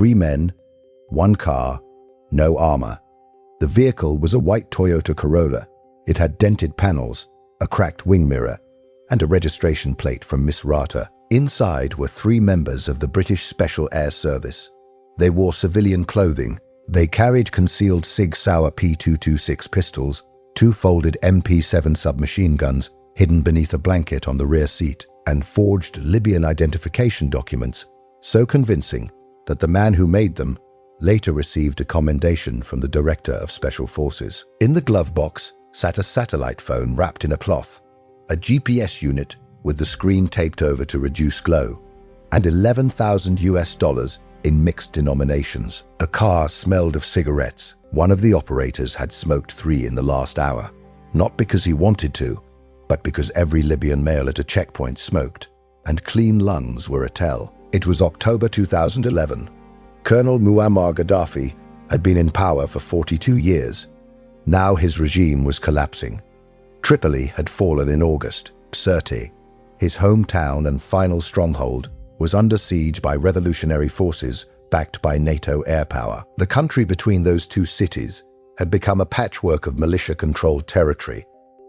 3 men, 1 car, no armor. The vehicle was a white Toyota Corolla. It had dented panels, a cracked wing mirror, and a registration plate from Misrata. Inside were 3 members of the British Special Air Service. They wore civilian clothing. They carried concealed Sig Sauer P226 pistols, 2 folded MP7 submachine guns hidden beneath a blanket on the rear seat, and forged Libyan identification documents so convincing that the man who made them later received a commendation from the Director of Special Forces. In the glove box sat a satellite phone wrapped in a cloth, a GPS unit with the screen taped over to reduce glow, and $11,000 in mixed denominations. A car smelled of cigarettes. One of the operators had smoked 3 in the last hour, not because he wanted to, but because every Libyan male at a checkpoint smoked, and clean lungs were a tell. It was October 2011. Colonel Muammar Gaddafi had been in power for 42 years. Now his regime was collapsing. Tripoli had fallen in August. Sirte, his hometown and final stronghold, was under siege by revolutionary forces backed by NATO air power. The country between those 2 cities had become a patchwork of militia-controlled territory,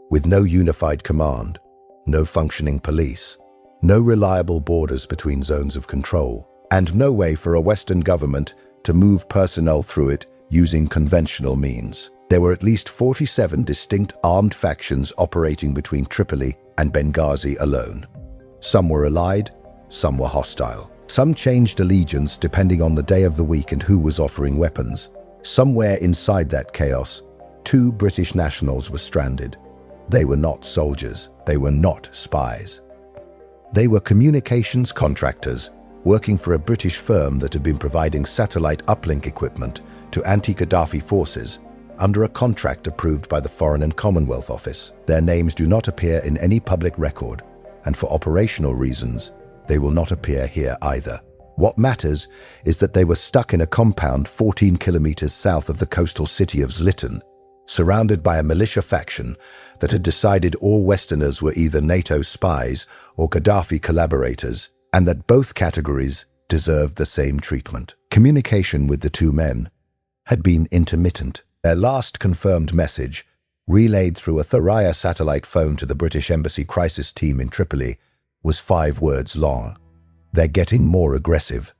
with no unified command, no functioning police, no reliable borders between zones of control, and no way for a Western government to move personnel through it using conventional means. There were at least 47 distinct armed factions operating between Tripoli and Benghazi alone. Some were allied, some were hostile. Some changed allegiance depending on the day of the week and who was offering weapons. Somewhere inside that chaos, 2 British nationals were stranded. They were not soldiers. They were not spies. They were communications contractors working for a British firm that had been providing satellite uplink equipment to anti-Gaddafi forces under a contract approved by the Foreign and Commonwealth Office. Their names do not appear in any public record, and for operational reasons, they will not appear here either. What matters is that they were stuck in a compound 14 kilometers south of the coastal city of Zliten, surrounded by a militia faction that had decided all Westerners were either NATO spies or Gaddafi collaborators, and that both categories deserved the same treatment. Communication with the 2 men had been intermittent. Their last confirmed message, relayed through a Thuraya satellite phone to the British Embassy crisis team in Tripoli, was 5 words long. They're getting more aggressive.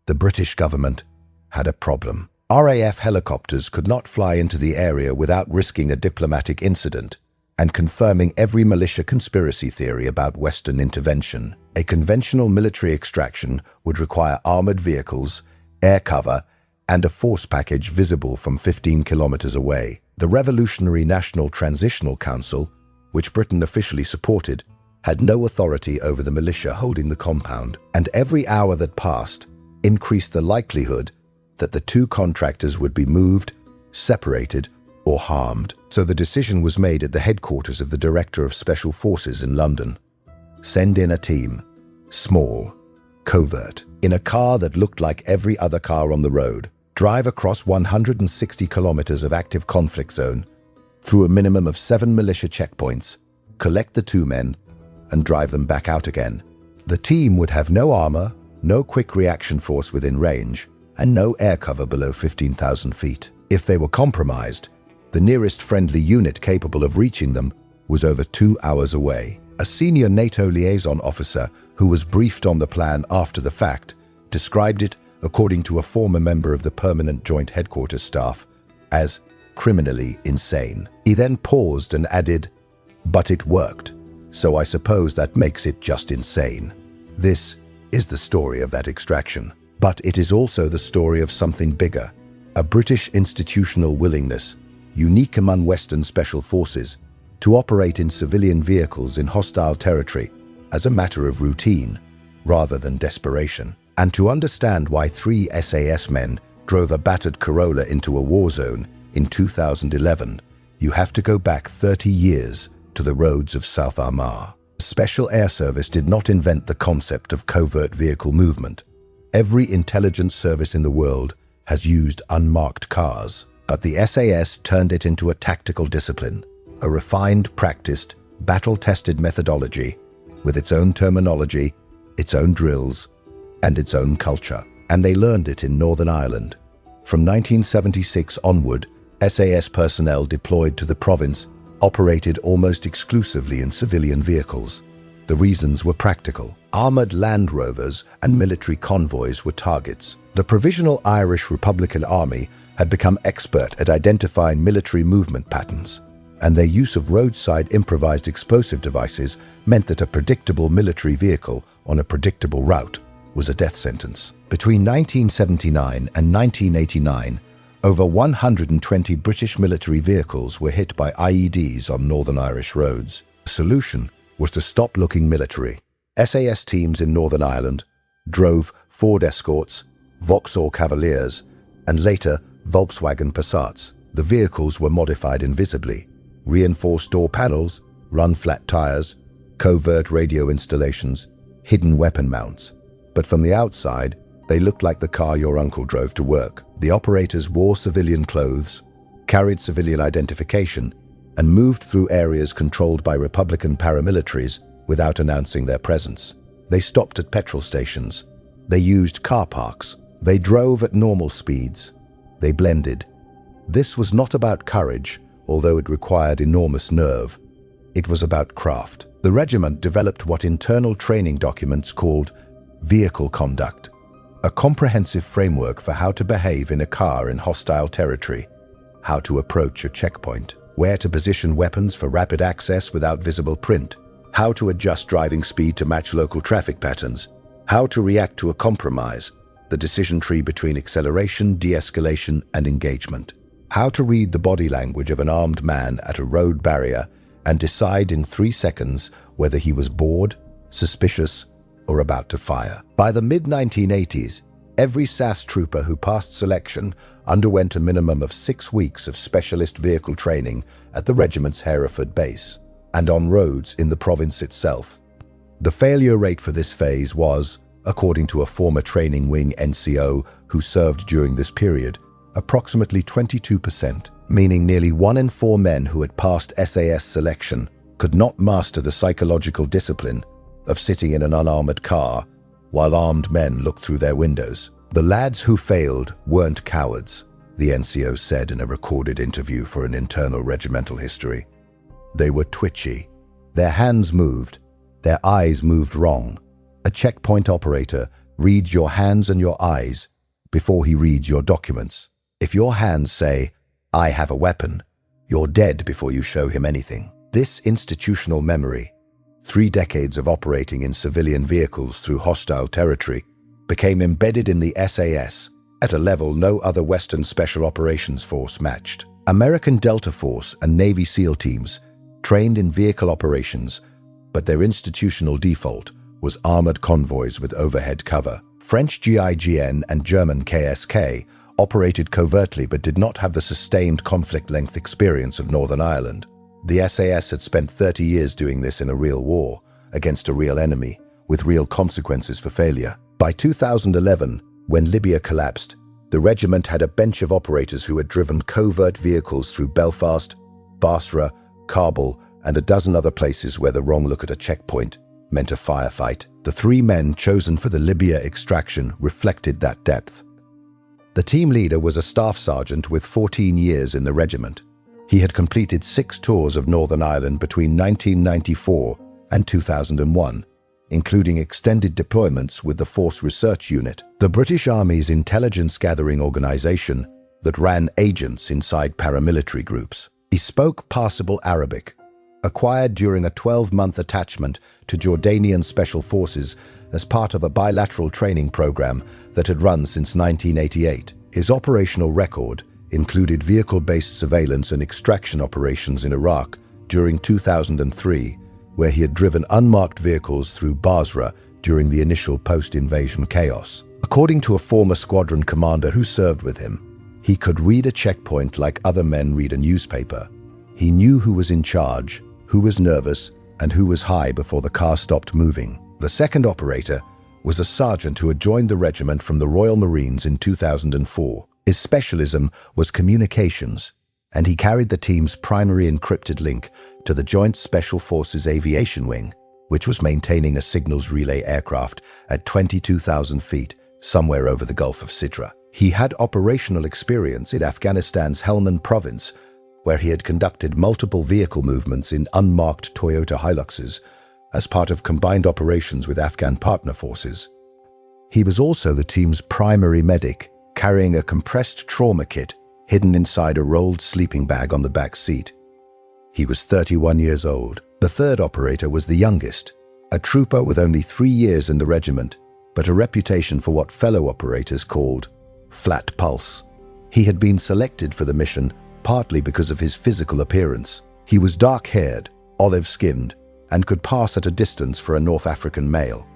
The British government had a problem. RAF helicopters could not fly into the area without risking a diplomatic incident and confirming every militia conspiracy theory about Western intervention. A conventional military extraction would require armored vehicles, air cover, and a force package visible from 15 kilometers away. The Revolutionary National Transitional Council, which Britain officially supported, had no authority over the militia holding the compound, and every hour that passed increased the likelihood that the 2 contractors would be moved, separated, or harmed. So the decision was made at the headquarters of the Director of Special Forces in London. Send in a team, small, covert, in a car that looked like every other car on the road, drive across 160 kilometers of active conflict zone, through a minimum of 7 militia checkpoints, collect the 2 men, and drive them back out again. The team would have no armor, no quick reaction force within range, and no air cover below 15,000 feet. If they were compromised, the nearest friendly unit capable of reaching them was over 2 hours away. A senior NATO liaison officer who was briefed on the plan after the fact described it, according to a former member of the Permanent Joint Headquarters staff, as criminally insane. He then paused and added, "But it worked, so I suppose that makes it just insane." This is the story of that extraction. But it is also the story of something bigger, a British institutional willingness, unique among Western special forces, to operate in civilian vehicles in hostile territory as a matter of routine rather than desperation. And to understand why 3 SAS men drove a battered Corolla into a war zone in 2011, you have to go back 30 years to the roads of South Armagh. The Special Air Service did not invent the concept of covert vehicle movement. Every intelligence service in the world has used unmarked cars, but the SAS turned it into a tactical discipline, a refined, practiced, battle-tested methodology with its own terminology, its own drills, and its own culture. and they learned it in Northern Ireland. From 1976 onward, SAS personnel deployed to the province operated almost exclusively in civilian vehicles. The reasons were practical. Armored Land Rovers and military convoys were targets. The Provisional Irish Republican Army had become expert at identifying military movement patterns, and their use of roadside improvised explosive devices meant that a predictable military vehicle on a predictable route was a death sentence. Between 1979 and 1989, over 120 British military vehicles were hit by IEDs on Northern Irish roads. The solution was to stop looking military. SAS teams in Northern Ireland drove Ford Escorts, Vauxhall Cavaliers, and later Volkswagen Passats. The vehicles were modified invisibly: reinforced door panels, run-flat tires, covert radio installations, hidden weapon mounts. But from the outside, they looked like the car your uncle drove to work. The operators wore civilian clothes, carried civilian identification, and moved through areas controlled by Republican paramilitaries without announcing their presence. They stopped at petrol stations. They used car parks. They drove at normal speeds. They blended. This was not about courage, although it required enormous nerve. It was about craft. The regiment developed what internal training documents called vehicle conduct, a comprehensive framework for how to behave in a car in hostile territory, how to approach a checkpoint, where to position weapons for rapid access without visible print, how to adjust driving speed to match local traffic patterns, how to react to a compromise, the decision tree between acceleration, de-escalation, and engagement, how to read the body language of an armed man at a road barrier and decide in 3 seconds whether he was bored, suspicious, or about to fire. By the mid-1980s, every SAS trooper who passed selection underwent a minimum of 6 weeks of specialist vehicle training at the regiment's Hereford base and on roads in the province itself. The failure rate for this phase was, according to a former training wing NCO who served during this period, approximately 22%, meaning nearly 1 in 4 men who had passed SAS selection could not master the psychological discipline of sitting in an unarmored car while armed men looked through their windows. The lads who failed weren't cowards, the NCO said in a recorded interview for an internal regimental history. They were twitchy. Their hands moved. Their eyes moved wrong. A checkpoint operator reads your hands and your eyes before he reads your documents. If your hands say, "I have a weapon," you're dead before you show him anything. This institutional memory, 3 decades of operating in civilian vehicles through hostile territory, became embedded in the SAS at a level no other Western Special Operations Force matched. American Delta Force and Navy SEAL teams trained in vehicle operations, but their institutional default was armored convoys with overhead cover. French GIGN and German KSK operated covertly but did not have the sustained conflict-length experience of Northern Ireland. The SAS had spent 30 years doing this in a real war, against a real enemy, with real consequences for failure. By 2011, when Libya collapsed, the regiment had a bench of operators who had driven covert vehicles through Belfast, Basra, Kabul, and a dozen other places where the wrong look at a checkpoint meant a firefight. The 3 men chosen for the Libya extraction reflected that depth. The team leader was a staff sergeant with 14 years in the regiment. He had completed 6 tours of Northern Ireland between 1994 and 2001, including extended deployments with the Force Research Unit, the British Army's intelligence-gathering organization that ran agents inside paramilitary groups. He spoke passable Arabic, acquired during a 12-month attachment to Jordanian Special Forces as part of a bilateral training program that had run since 1988. His operational record included vehicle-based surveillance and extraction operations in Iraq during 2003, where he had driven unmarked vehicles through Basra during the initial post-invasion chaos. According to a former squadron commander who served with him, he could read a checkpoint like other men read a newspaper. He knew who was in charge, who was nervous, and who was high before the car stopped moving. The second operator was a sergeant who had joined the regiment from the Royal Marines in 2004. His specialism was communications, and he carried the team's primary encrypted link to the Joint Special Forces Aviation Wing, which was maintaining a signals relay aircraft at 22,000 feet somewhere over the Gulf of Sidra. He had operational experience in Afghanistan's Helmand province, where he had conducted multiple vehicle movements in unmarked Toyota Hiluxes as part of combined operations with Afghan partner forces. He was also the team's primary medic, carrying a compressed trauma kit hidden inside a rolled sleeping bag on the back seat. He was 31 years old. The third operator was the youngest, a trooper with only 3 years in the regiment, but a reputation for what fellow operators called flat pulse. He had been selected for the mission partly because of his physical appearance. He was dark-haired, olive-skinned, and could pass at a distance for a North African male.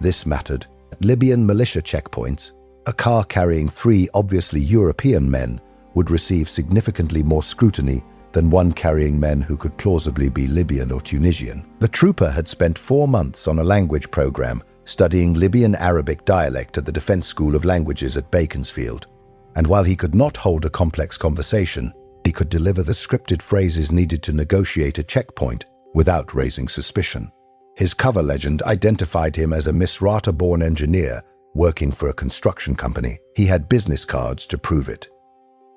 This mattered. At Libyan militia checkpoints, a car carrying 3 obviously European men would receive significantly more scrutiny than one carrying men who could plausibly be Libyan or Tunisian. The trooper had spent 4 months on a language program studying Libyan Arabic dialect at the Defense School of Languages at Beaconsfield, and while he could not hold a complex conversation, he could deliver the scripted phrases needed to negotiate a checkpoint without raising suspicion. His cover legend identified him as a Misrata-born engineer working for a construction company. He had business cards to prove it.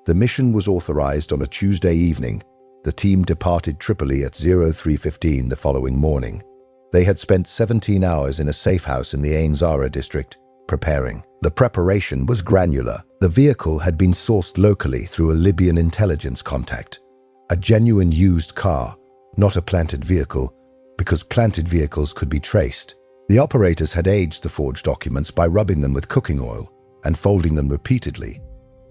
The mission was authorized on a Tuesday evening. The team departed Tripoli at 03:15 the following morning. They had spent 17 hours in a safe house in the Ain Zara district, preparing. The preparation was granular. The vehicle had been sourced locally through a Libyan intelligence contact. A genuine used car, not a planted vehicle, because planted vehicles could be traced. The operators had aged the forged documents by rubbing them with cooking oil and folding them repeatedly.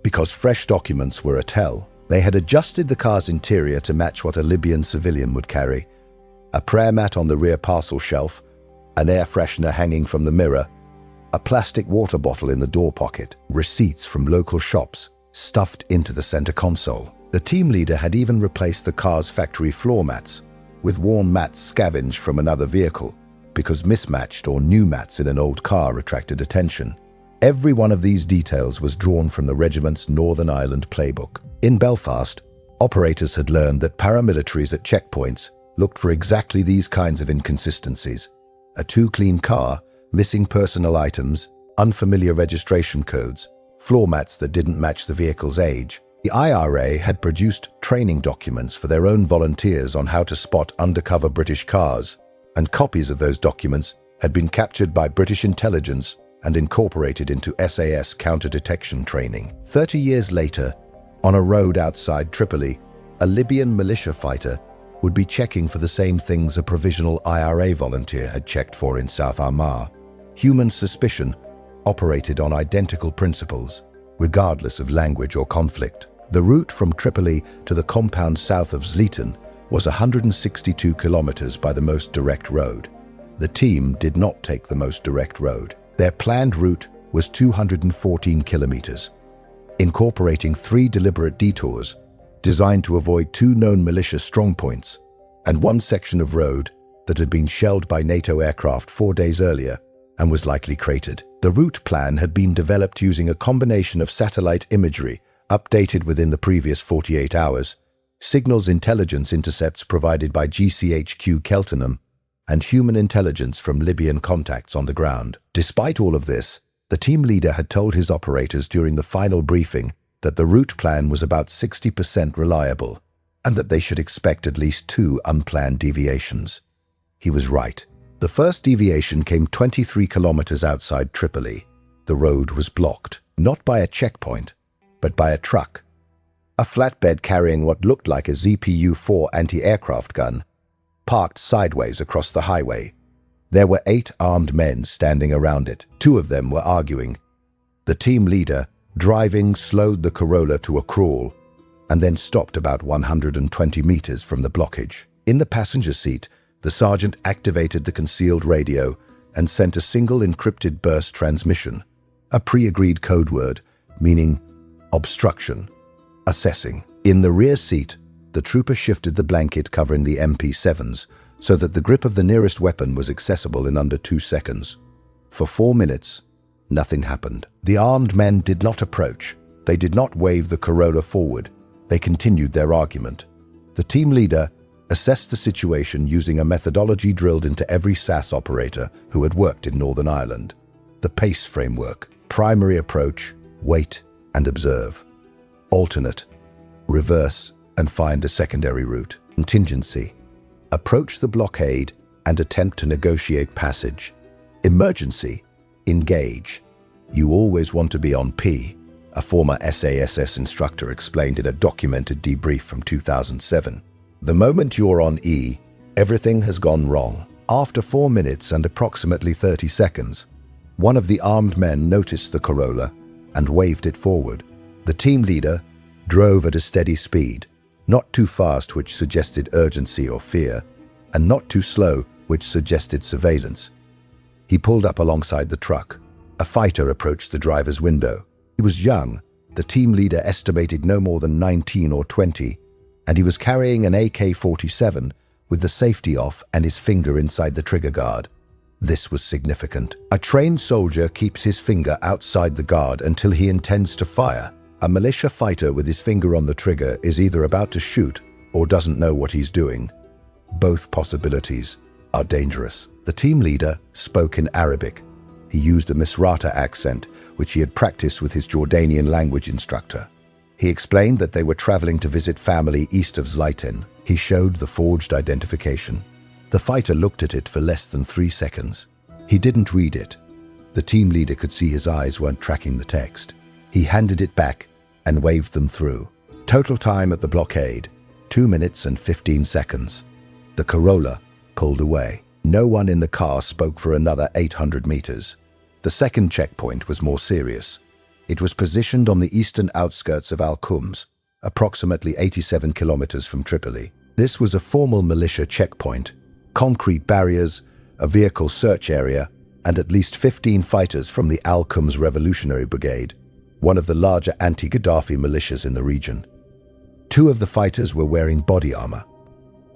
Because fresh documents were a tell, they had adjusted the car's interior to match what a Libyan civilian would carry. A prayer mat on the rear parcel shelf, an air freshener hanging from the mirror, a plastic water bottle in the door pocket, receipts from local shops stuffed into the center console. The team leader had even replaced the car's factory floor mats with worn mats scavenged from another vehicle, because mismatched or new mats in an old car attracted attention. Every one of these details was drawn from the regiment's Northern Ireland playbook. In Belfast, operators had learned that paramilitaries at checkpoints looked for exactly these kinds of inconsistencies: a too clean car, missing personal items, unfamiliar registration codes, floor mats that didn't match the vehicle's age. The IRA had produced training documents for their own volunteers on how to spot undercover British cars, and copies of those documents had been captured by British intelligence and incorporated into SAS counter-detection training. 30 years later, on a road outside Tripoli, a Libyan militia fighter would be checking for the same things a provisional IRA volunteer had checked for in South Armagh. Human suspicion operated on identical principles, regardless of language or conflict. The route from Tripoli to the compound south of Zliten was 162 kilometers by the most direct road. The team did not take the most direct road. Their planned route was 214 kilometers, incorporating 3 deliberate detours designed to avoid 2 known militia strongpoints and 1 section of road that had been shelled by NATO aircraft 4 days earlier and was likely cratered. The route plan had been developed using a combination of satellite imagery updated within the previous 48 hours, signals intelligence intercepts provided by GCHQ Cheltenham, and human intelligence from Libyan contacts on the ground. Despite all of this, the team leader had told his operators during the final briefing that the route plan was about 60% reliable and that they should expect at least 2 unplanned deviations. He was right. The first deviation came 23 kilometers outside Tripoli. The road was blocked, not by a checkpoint, but by a truck. A flatbed carrying what looked like a ZPU-4 anti-aircraft gun, parked sideways across the highway. There were 8 armed men standing around it. 2 of them were arguing. The team leader, driving, slowed the Corolla to a crawl and then stopped about 120 meters from the blockage. In the passenger seat, the sergeant activated the concealed radio and sent a single encrypted burst transmission, a pre-agreed code word meaning obstruction, assessing. In the rear seat, the trooper shifted the blanket covering the MP7s so that the grip of the nearest weapon was accessible in under 2 seconds. For 4 minutes, nothing happened. The armed men did not approach. They did not wave the Corolla forward. They continued their argument. The team leader assessed the situation using a methodology drilled into every SAS operator who had worked in Northern Ireland: the PACE framework. Primary approach, wait and observe. Alternate, reverse and find a secondary route. Contingency, approach the blockade and attempt to negotiate passage. Emergency, engage. You always want to be on P, a former SAS instructor explained in a documented debrief from 2007. The moment you're on E, everything has gone wrong. After 4 minutes and approximately 30 seconds, one of the armed men noticed the Corolla and waved it forward. The team leader drove at a steady speed, not too fast, which suggested urgency or fear, and not too slow, which suggested surveillance. He pulled up alongside the truck. A fighter approached the driver's window. He was young, the team leader estimated no more than 19 or 20, and he was carrying an AK-47 with the safety off and his finger inside the trigger guard. This was significant. A trained soldier keeps his finger outside the guard until he intends to fire. A militia fighter with his finger on the trigger is either about to shoot or doesn't know what he's doing. Both possibilities are dangerous. The team leader spoke in Arabic. He used a Misrata accent, which he had practiced with his Jordanian language instructor. He explained that they were traveling to visit family east of Zliten. He showed the forged identification. The fighter looked at it for less than 3 seconds. He didn't read it. The team leader could see his eyes weren't tracking the text. He handed it back and waved them through. Total time at the blockade, 2 minutes and 15 seconds. The Corolla pulled away. No one in the car spoke for another 800 meters. The second checkpoint was more serious. It was positioned on the eastern outskirts of Khums, approximately 87 kilometers from Tripoli. This was a formal militia checkpoint, concrete barriers, a vehicle search area, and at least 15 fighters from the Khums Revolutionary Brigade, one of the larger anti-Gaddafi militias in the region. 2 of the fighters were wearing body armor.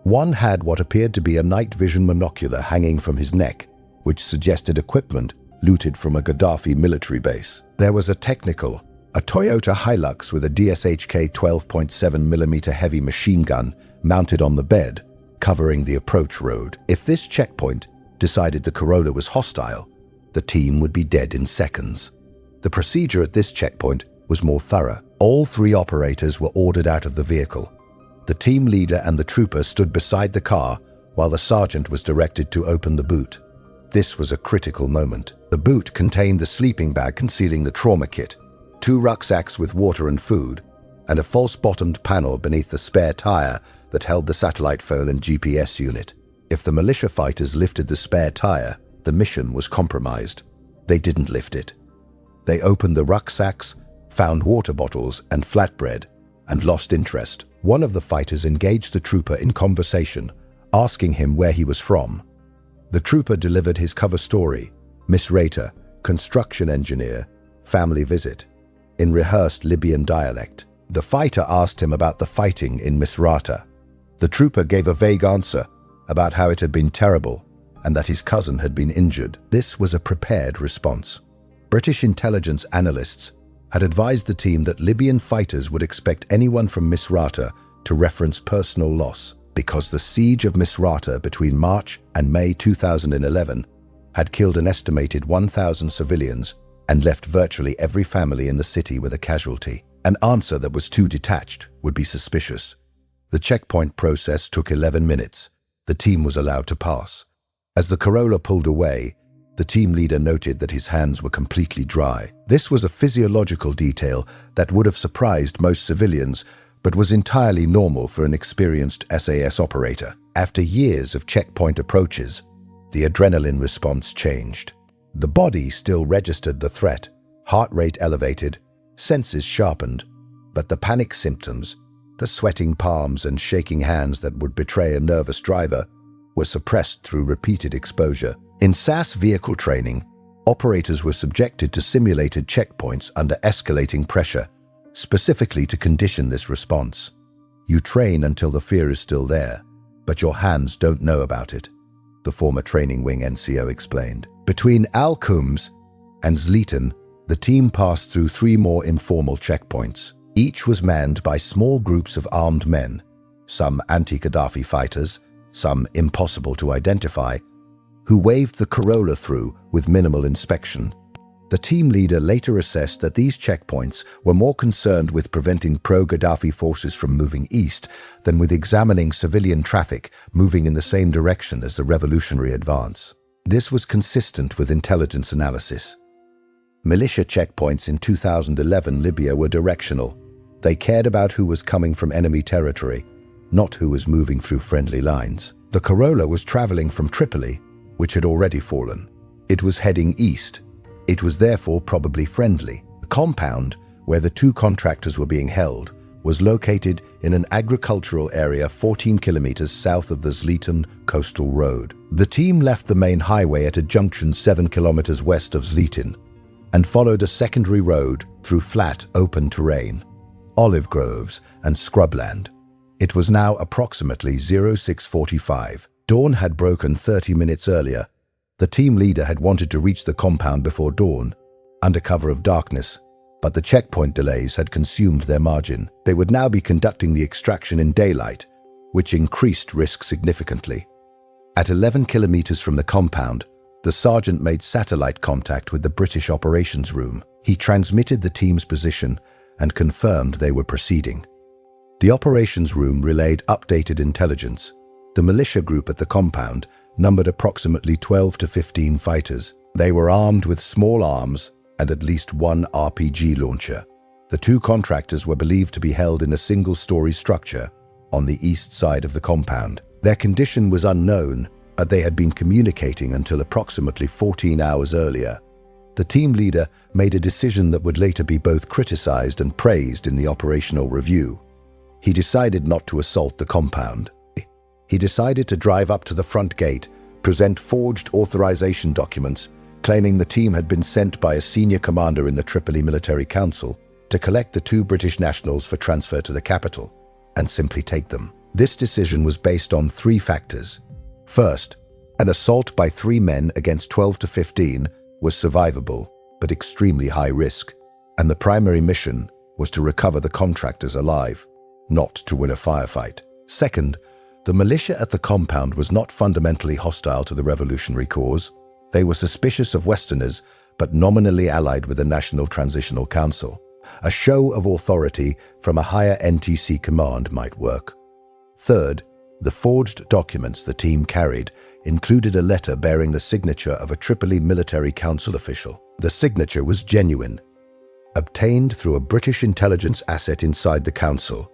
One had what appeared to be a night vision monocular hanging from his neck, which suggested equipment looted from a Gaddafi military base. There was a technical, a Toyota Hilux with a DSHK 12.7mm heavy machine gun mounted on the bed, covering the approach road. If this checkpoint decided the Corolla was hostile, the team would be dead in seconds. The procedure at this checkpoint was more thorough. All 3 operators were ordered out of the vehicle. The team leader and the trooper stood beside the car while the sergeant was directed to open the boot. This was a critical moment. The boot contained the sleeping bag concealing the trauma kit, 2 rucksacks with water and food, and a false-bottomed panel beneath the spare tire that held the satellite phone and GPS unit. If the militia fighters lifted the spare tire, the mission was compromised. They didn't lift it. They opened the rucksacks, found water bottles and flatbread, and lost interest. One of the fighters engaged the trooper in conversation, asking him where he was from. The trooper delivered his cover story, Misrata, construction engineer, family visit, in rehearsed Libyan dialect. The fighter asked him about the fighting in Misrata. The trooper gave a vague answer about how it had been terrible and that his cousin had been injured. This was a prepared response. British intelligence analysts had advised the team that Libyan fighters would expect anyone from Misrata to reference personal loss because the siege of Misrata between March and May 2011 had killed an estimated 1,000 civilians and left virtually every family in the city with a casualty. An answer that was too detached would be suspicious. The checkpoint process took 11 minutes. The team was allowed to pass. As the Corolla pulled away, the team leader noted that his hands were completely dry. This was a physiological detail that would have surprised most civilians, but was entirely normal for an experienced SAS operator. After years of checkpoint approaches, the adrenaline response changed. The body still registered the threat, heart rate elevated, senses sharpened, but the panic symptoms, the sweating palms and shaking hands that would betray a nervous driver, were suppressed through repeated exposure. In SAS vehicle training, operators were subjected to simulated checkpoints under escalating pressure, specifically to condition this response. You train until the fear is still there, but your hands don't know about it, the former training wing NCO explained. Between Khums and Zliten, the team passed through 3 more informal checkpoints. Each was manned by small groups of armed men, some anti-Gaddafi fighters, some impossible to identify, who waved the Corolla through with minimal inspection. The team leader later assessed that these checkpoints were more concerned with preventing pro-Gaddafi forces from moving east than with examining civilian traffic moving in the same direction as the revolutionary advance. This was consistent with intelligence analysis. Militia checkpoints in 2011 Libya were directional. They cared about who was coming from enemy territory, not who was moving through friendly lines. The Corolla was traveling from Tripoli, which had already fallen. It was heading east. It was therefore probably friendly. The compound, where the two contractors were being held, was located in an agricultural area 14 kilometers south of the Zliten coastal road. The team left the main highway at a junction 7 kilometers west of Zliten and followed a secondary road through flat, open terrain, olive groves and scrubland. It was now approximately 06:45. Dawn had broken 30 minutes earlier. The team leader had wanted to reach the compound before dawn, under cover of darkness, but the checkpoint delays had consumed their margin. They would now be conducting the extraction in daylight, which increased risk significantly. At 11 kilometers from the compound, the sergeant made satellite contact with the British operations room. He transmitted the team's position and confirmed they were proceeding. The operations room relayed updated intelligence. The militia group at the compound numbered approximately 12 to 15 fighters. They were armed with small arms and at least one RPG launcher. The two contractors were believed to be held in a single-story structure on the east side of the compound. Their condition was unknown, but they had been communicating until approximately 14 hours earlier. The team leader made a decision that would later be both criticized and praised in the operational review. He decided not to assault the compound. He decided to drive up to the front gate, present forged authorization documents, claiming the team had been sent by a senior commander in the Tripoli Military Council to collect the two British nationals for transfer to the capital, and simply take them. This decision was based on three factors. First, an assault by 3 men against 12 to 15 was survivable, but extremely high risk, and the primary mission was to recover the contractors alive, not to win a firefight. Second, the militia at the compound was not fundamentally hostile to the revolutionary cause. They were suspicious of Westerners, but nominally allied with the National Transitional Council. A show of authority from a higher NTC command might work. Third, the forged documents the team carried included a letter bearing the signature of a Tripoli Military Council official. The signature was genuine, obtained through a British intelligence asset inside the council,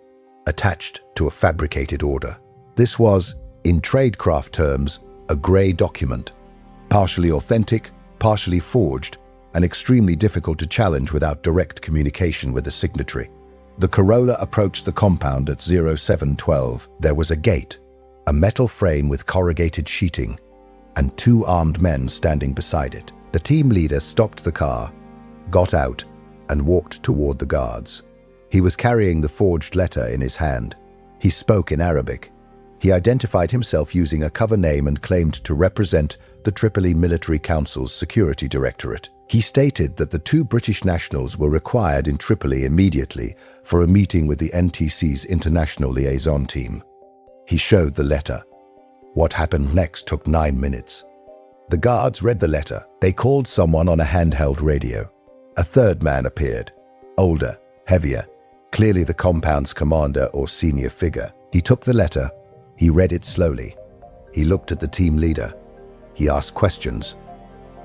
attached to a fabricated order. This was, in tradecraft terms, a grey document, partially authentic, partially forged, and extremely difficult to challenge without direct communication with the signatory. The Corolla approached the compound at 07:12. There was a gate, a metal frame with corrugated sheeting, and 2 armed men standing beside it. The team leader stopped the car, got out, and walked toward the guards. He was carrying the forged letter in his hand. He spoke in Arabic. He identified himself using a cover name and claimed to represent the Tripoli Military Council's Security Directorate. He stated that the 2 British nationals were required in Tripoli immediately for a meeting with the NTC's International Liaison Team. He showed the letter. What happened next took 9 minutes. The guards read the letter. They called someone on a handheld radio. A third man appeared, older, heavier, clearly the compound's commander or senior figure. He took the letter. He read it slowly. He looked at the team leader. He asked questions.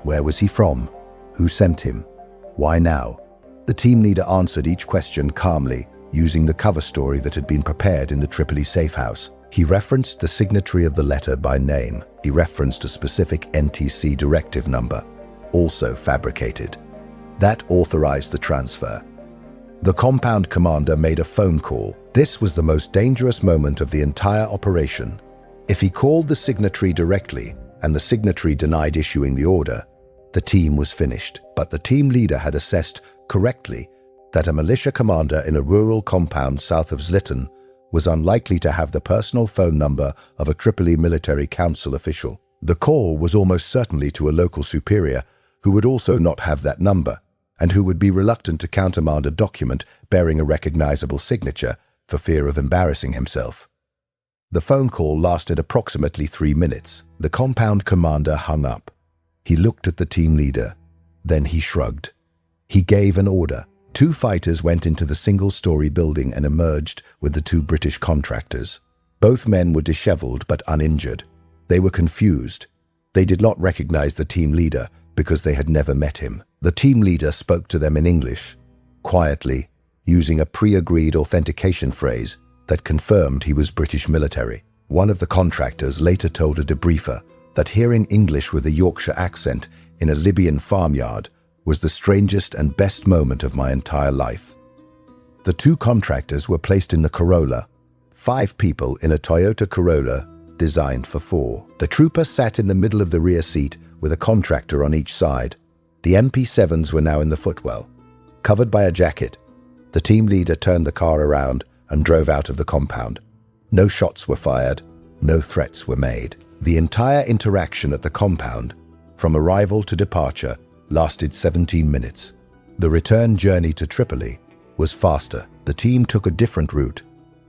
Where was he from? Who sent him? Why now? The team leader answered each question calmly, using the cover story that had been prepared in the Tripoli safe house. He referenced the signatory of the letter by name. He referenced a specific NTC directive number, also fabricated. That authorized the transfer. The compound commander made a phone call. This was the most dangerous moment of the entire operation. If he called the signatory directly and the signatory denied issuing the order, the team was finished. But the team leader had assessed correctly that a militia commander in a rural compound south of Zliten was unlikely to have the personal phone number of a Tripoli Military Council official. The call was almost certainly to a local superior who would also not have that number and who would be reluctant to countermand a document bearing a recognizable signature for fear of embarrassing himself. The phone call lasted approximately 3 minutes. The compound commander hung up. He looked at the team leader. Then he shrugged. He gave an order. 2 fighters went into the single-story building and emerged with the 2 British contractors. Both men were disheveled but uninjured. They were confused. They did not recognize the team leader because they had never met him. The team leader spoke to them in English, quietly, using a pre-agreed authentication phrase that confirmed he was British military. One of the contractors later told a debriefer that hearing English with a Yorkshire accent in a Libyan farmyard was the strangest and best moment of my entire life. The 2 contractors were placed in the Corolla, 5 people in a Toyota Corolla designed for 4. The trooper sat in the middle of the rear seat with a contractor on each side. The MP7s were now in the footwell. Covered by a jacket, the team leader turned the car around and drove out of the compound. No shots were fired, no threats were made. The entire interaction at the compound, from arrival to departure, lasted 17 minutes. The return journey to Tripoli was faster. The team took a different route,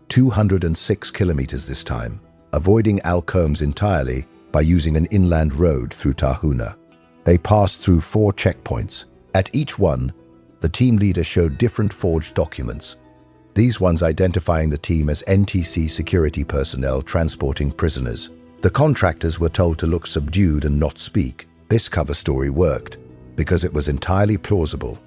206 kilometers this time, avoiding Khums entirely by using an inland road through Tahuna. They passed through 4 checkpoints. At each one, the team leader showed different forged documents, these ones identifying the team as NTC security personnel transporting prisoners. The contractors were told to look subdued and not speak. This cover story worked because it was entirely plausible.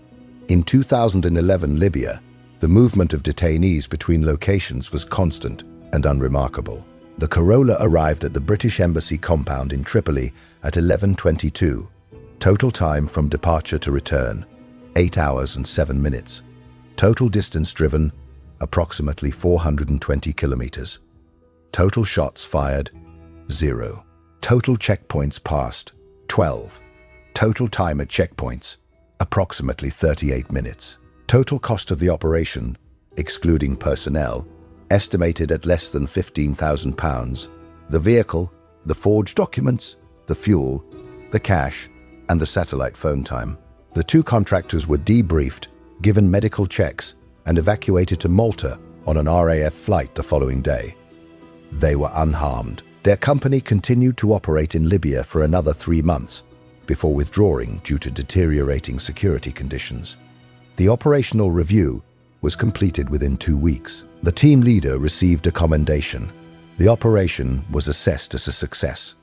In 2011 Libya, the movement of detainees between locations was constant and unremarkable. The Corolla arrived at the British Embassy compound in Tripoli at 11:22. Total time from departure to return, 8 hours and 7 minutes. Total distance driven, approximately 420 kilometers. Total shots fired, 0. Total checkpoints passed, 12. Total time at checkpoints, approximately 38 minutes. Total cost of the operation, excluding personnel, estimated at less than £15,000. The vehicle, the forged documents, the fuel, the cash, and the satellite phone time. The 2 contractors were debriefed, given medical checks, and evacuated to Malta on an RAF flight the following day. They were unharmed. Their company continued to operate in Libya for another 3 months before withdrawing due to deteriorating security conditions. The operational review was completed within 2 weeks. The team leader received a commendation. The operation was assessed as a success,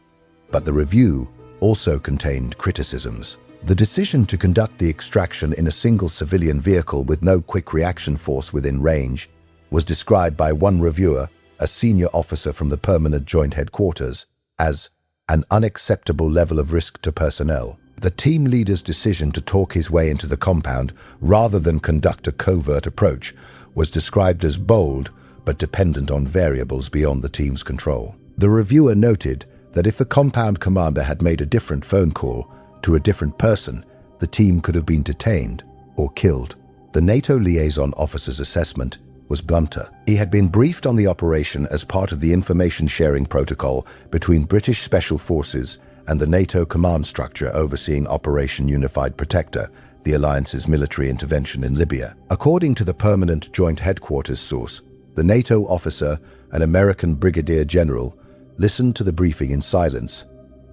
but the review also contained criticisms. The decision to conduct the extraction in a single civilian vehicle with no quick reaction force within range was described by one reviewer, a senior officer from the Permanent Joint Headquarters, as an unacceptable level of risk to personnel. The team leader's decision to talk his way into the compound rather than conduct a covert approach was described as bold but dependent on variables beyond the team's control. The reviewer noted that if the compound commander had made a different phone call to a different person, the team could have been detained or killed. The NATO liaison officer's assessment was blunter. He had been briefed on the operation as part of the information sharing protocol between British Special Forces and the NATO command structure overseeing Operation Unified Protector, the alliance's military intervention in Libya. According to the Permanent Joint Headquarters source, the NATO officer, an American brigadier general, listened to the briefing in silence.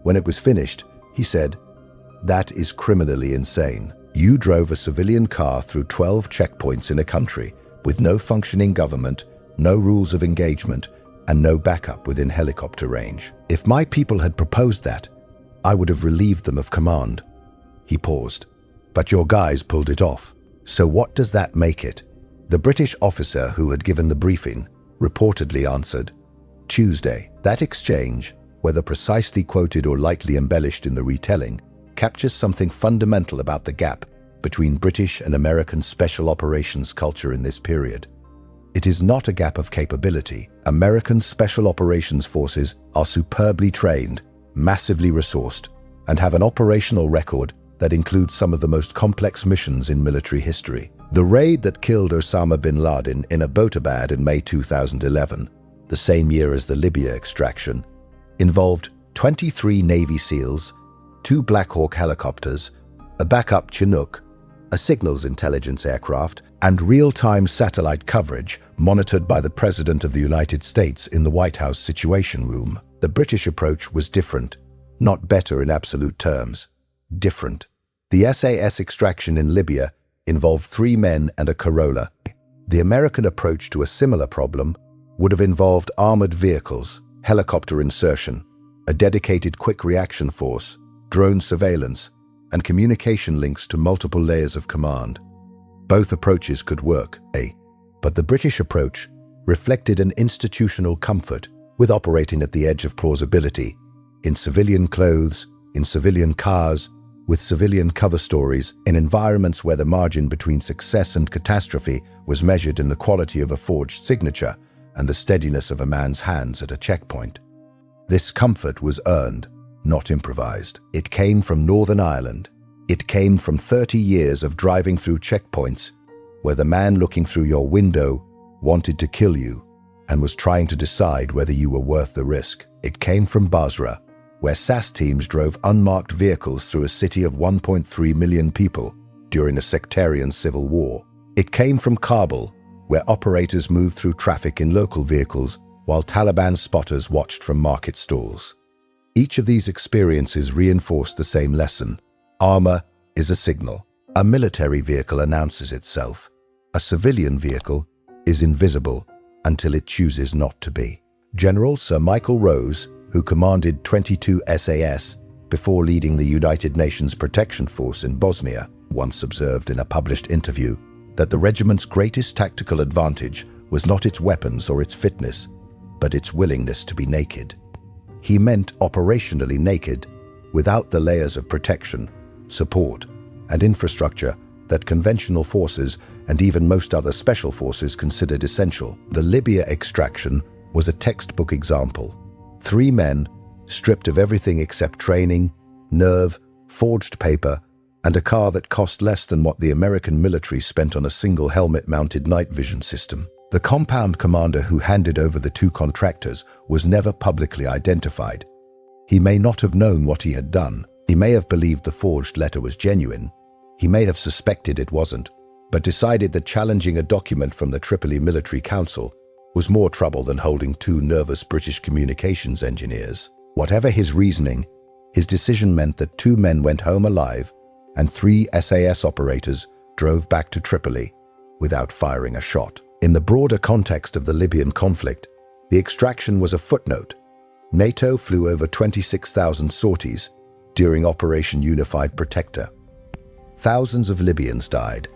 When it was finished, he said, "That is criminally insane. You drove a civilian car through 12 checkpoints in a country with no functioning government, no rules of engagement, and no backup within helicopter range. If my people had proposed that, I would have relieved them of command." He paused. "But your guys pulled it off. So what does that make it?" The British officer who had given the briefing reportedly answered, "Tuesday." That exchange, whether precisely quoted or lightly embellished in the retelling, captures something fundamental about the gap between British and American special operations culture in this period. It is not a gap of capability. American special operations forces are superbly trained, massively resourced, and have an operational record that includes some of the most complex missions in military history. The raid that killed Osama bin Laden in Abbottabad in May 2011, the same year as the Libya extraction, involved 23 Navy SEALs, 2 Black Hawk helicopters, a backup Chinook, a signals intelligence aircraft, and real-time satellite coverage monitored by the President of the United States in the White House Situation Room. The British approach was different, not better in absolute terms, different. The SAS extraction in Libya involved 3 men and a Corolla. The American approach to a similar problem would have involved armored vehicles, helicopter insertion, a dedicated quick reaction force, drone surveillance, and communication links to multiple layers of command. Both approaches could work, but the British approach reflected an institutional comfort with operating at the edge of plausibility, in civilian clothes, in civilian cars, with civilian cover stories, in environments where the margin between success and catastrophe was measured in the quality of a forged signature and the steadiness of a man's hands at a checkpoint. This comfort was earned, not improvised. It came from Northern Ireland. It came from 30 years of driving through checkpoints where the man looking through your window wanted to kill you and was trying to decide whether you were worth the risk. It came from Basra, where SAS teams drove unmarked vehicles through a city of 1.3 million people during a sectarian civil war. It came from Kabul, where operators moved through traffic in local vehicles while Taliban spotters watched from market stalls. Each of these experiences reinforced the same lesson. Armor is a signal. A military vehicle announces itself. A civilian vehicle is invisible until it chooses not to be. General Sir Michael Rose, who commanded 22 SAS before leading the United Nations Protection Force in Bosnia, once observed in a published interview that the regiment's greatest tactical advantage was not its weapons or its fitness, but its willingness to be naked. He meant operationally naked, without the layers of protection, support, and infrastructure that conventional forces and even most other special forces considered essential. The Libya extraction was a textbook example. 3 men, stripped of everything except training, nerve, forged paper, and a car that cost less than what the American military spent on a single helmet-mounted night vision system. The compound commander who handed over the 2 contractors was never publicly identified. He may not have known what he had done. He may have believed the forged letter was genuine. He may have suspected it wasn't, but decided that challenging a document from the Tripoli Military Council was more trouble than holding 2 nervous British communications engineers. Whatever his reasoning, his decision meant that 2 men went home alive and 3 SAS operators drove back to Tripoli without firing a shot. In the broader context of the Libyan conflict, the extraction was a footnote. NATO flew over 26,000 sorties during Operation Unified Protector. Thousands of Libyans died.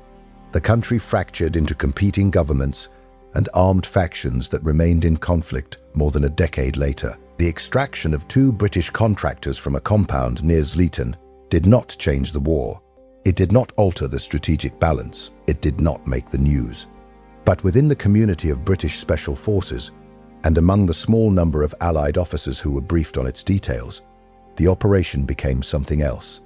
The country fractured into competing governments and armed factions that remained in conflict more than a decade later. The extraction of 2 British contractors from a compound near Zliten did not change the war. It did not alter the strategic balance. It did not make the news. But within the community of British Special Forces, and among the small number of Allied officers who were briefed on its details, the operation became something else.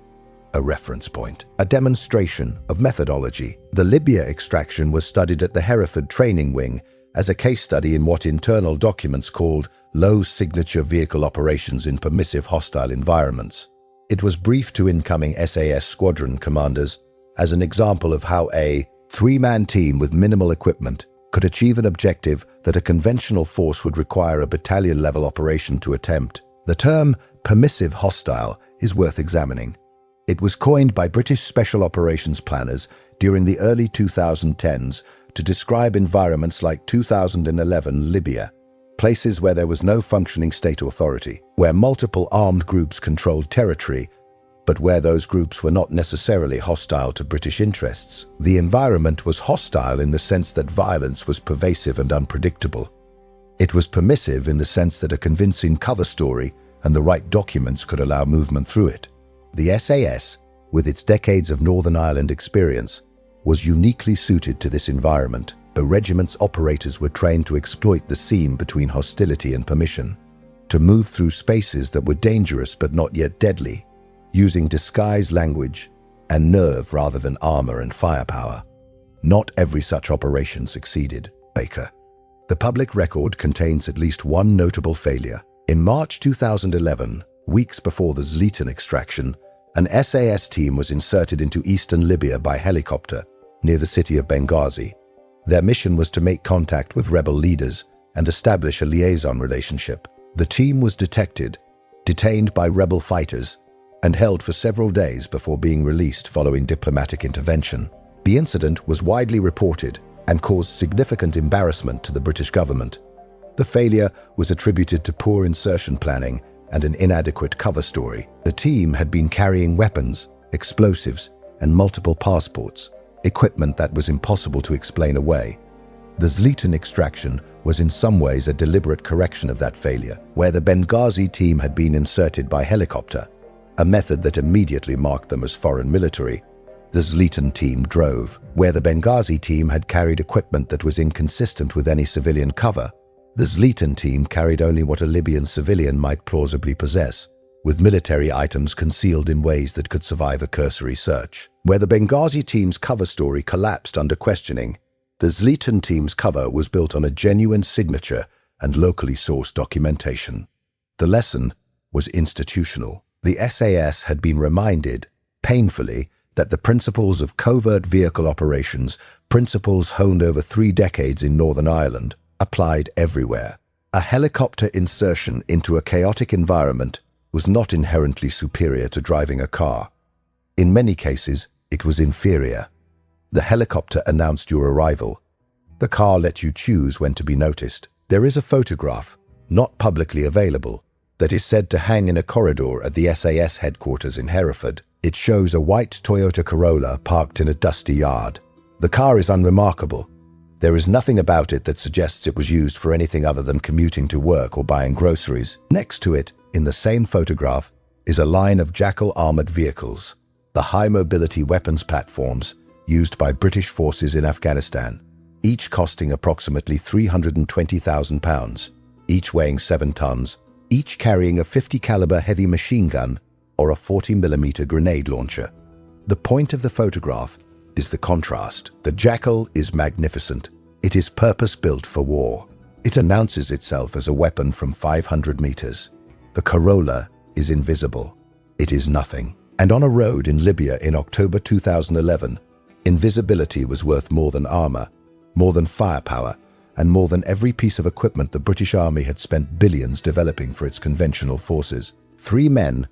A reference point, a demonstration of methodology. The Libya extraction was studied at the Hereford Training Wing as a case study in what internal documents called low-signature vehicle operations in permissive-hostile environments. It was briefed to incoming SAS squadron commanders as an example of how a 3-man team with minimal equipment could achieve an objective that a conventional force would require a battalion-level operation to attempt. The term permissive-hostile is worth examining. It was coined by British Special Operations planners during the early 2010s to describe environments like 2011 Libya, places where there was no functioning state authority, where multiple armed groups controlled territory, but where those groups were not necessarily hostile to British interests. The environment was hostile in the sense that violence was pervasive and unpredictable. It was permissive in the sense that a convincing cover story and the right documents could allow movement through it. The SAS, with its decades of Northern Ireland experience, was uniquely suited to this environment. The regiment's operators were trained to exploit the seam between hostility and permission, to move through spaces that were dangerous but not yet deadly, using disguised language and nerve rather than armor and firepower. Not every such operation succeeded. Baker. The public record contains at least one notable failure. In March 2011, weeks before the Zliten extraction, an SAS team was inserted into eastern Libya by helicopter near the city of Benghazi. Their mission was to make contact with rebel leaders and establish a liaison relationship. The team was detected, detained by rebel fighters, and held for several days before being released following diplomatic intervention. The incident was widely reported and caused significant embarrassment to the British government. The failure was attributed to poor insertion planning and an inadequate cover story. The team had been carrying weapons, explosives, and multiple passports, equipment that was impossible to explain away. The Zliten extraction was in some ways a deliberate correction of that failure, where the Benghazi team had been inserted by helicopter, a method that immediately marked them as foreign military. The Zliten team drove. Where the Benghazi team had carried equipment that was inconsistent with any civilian cover, the Zliten team carried only what a Libyan civilian might plausibly possess, with military items concealed in ways that could survive a cursory search. Where the Benghazi team's cover story collapsed under questioning, the Zliten team's cover was built on a genuine signature and locally sourced documentation. The lesson was institutional. The SAS had been reminded, painfully, that the principles of covert vehicle operations, principles honed over 3 decades in Northern Ireland, applied everywhere. A helicopter insertion into a chaotic environment was not inherently superior to driving a car. In many cases, it was inferior. The helicopter announced your arrival. The car let you choose when to be noticed. There is a photograph, not publicly available, that is said to hang in a corridor at the SAS headquarters in Hereford. It shows a white Toyota Corolla parked in a dusty yard. The car is unremarkable. There is nothing about it that suggests it was used for anything other than commuting to work or buying groceries. Next to it, in the same photograph, is a line of Jackal armored vehicles, the high-mobility weapons platforms used by British forces in Afghanistan, each costing approximately £320,000, each weighing 7 tons, each carrying a 50 caliber heavy machine gun or a 40mm grenade launcher. The point of the photograph is the contrast. The Jackal is magnificent. It is purpose-built for war. It announces itself as a weapon from 500 meters. The Corolla is invisible. It is nothing. And on a road in Libya in October 2011, invisibility was worth more than armor, more than firepower, and more than every piece of equipment the British Army had spent billions developing for its conventional forces. 3 men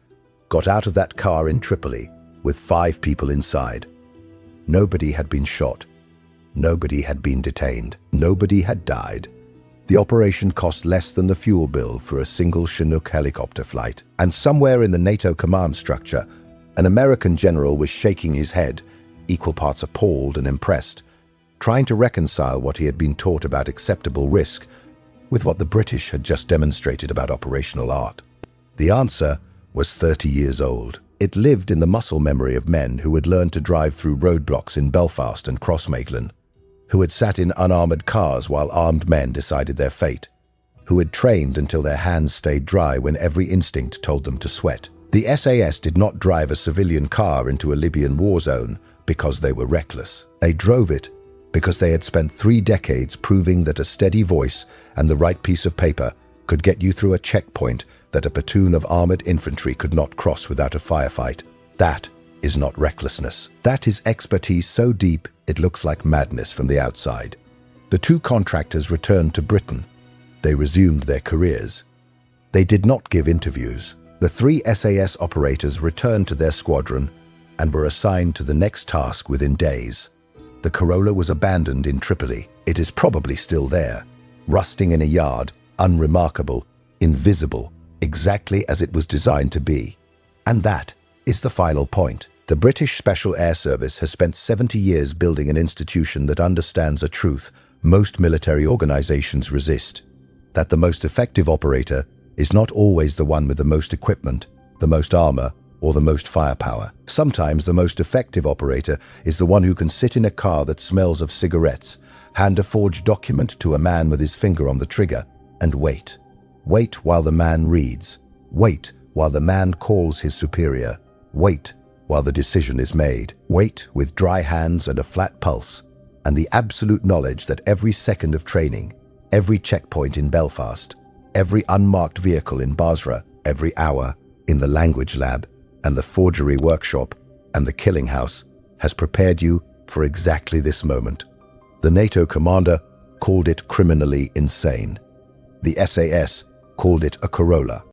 got out of that car in Tripoli with 5 people inside. Nobody had been shot. Nobody had been detained. Nobody had died. The operation cost less than the fuel bill for a single Chinook helicopter flight. And somewhere in the NATO command structure, an American general was shaking his head, equal parts appalled and impressed, trying to reconcile what he had been taught about acceptable risk with what the British had just demonstrated about operational art. The answer was 30 years old. It lived in the muscle memory of men who had learned to drive through roadblocks in Belfast and Crossmaitland, who had sat in unarmored cars while armed men decided their fate, who had trained until their hands stayed dry when every instinct told them to sweat. The SAS did not drive a civilian car into a Libyan Warzone because they were reckless. They drove it because they had spent 3 decades proving that a steady voice and the right piece of paper could get you through a checkpoint that a platoon of armored infantry could not cross without a firefight. That is not recklessness. That is expertise so deep it looks like madness from the outside. The 2 contractors returned to Britain. They resumed their careers. They did not give interviews. The 3 SAS operators returned to their squadron and were assigned to the next task within days. The Corolla was abandoned in Tripoli. It is probably still there, rusting in a yard, unremarkable, invisible, exactly as it was designed to be. And that is the final point. The British Special Air Service has spent 70 years building an institution that understands a truth most military organizations resist, that the most effective operator is not always the one with the most equipment, the most armor, or the most firepower. Sometimes the most effective operator is the one who can sit in a car that smells of cigarettes, hand a forged document to a man with his finger on the trigger, and wait. Wait while the man reads. Wait while the man calls his superior. Wait while the decision is made. Wait with dry hands and a flat pulse, and the absolute knowledge that every second of training, every checkpoint in Belfast, every unmarked vehicle in Basra, every hour in the language lab and the forgery workshop and the killing house has prepared you for exactly this moment. The NATO commander called it criminally insane. The SAS called it a Corolla.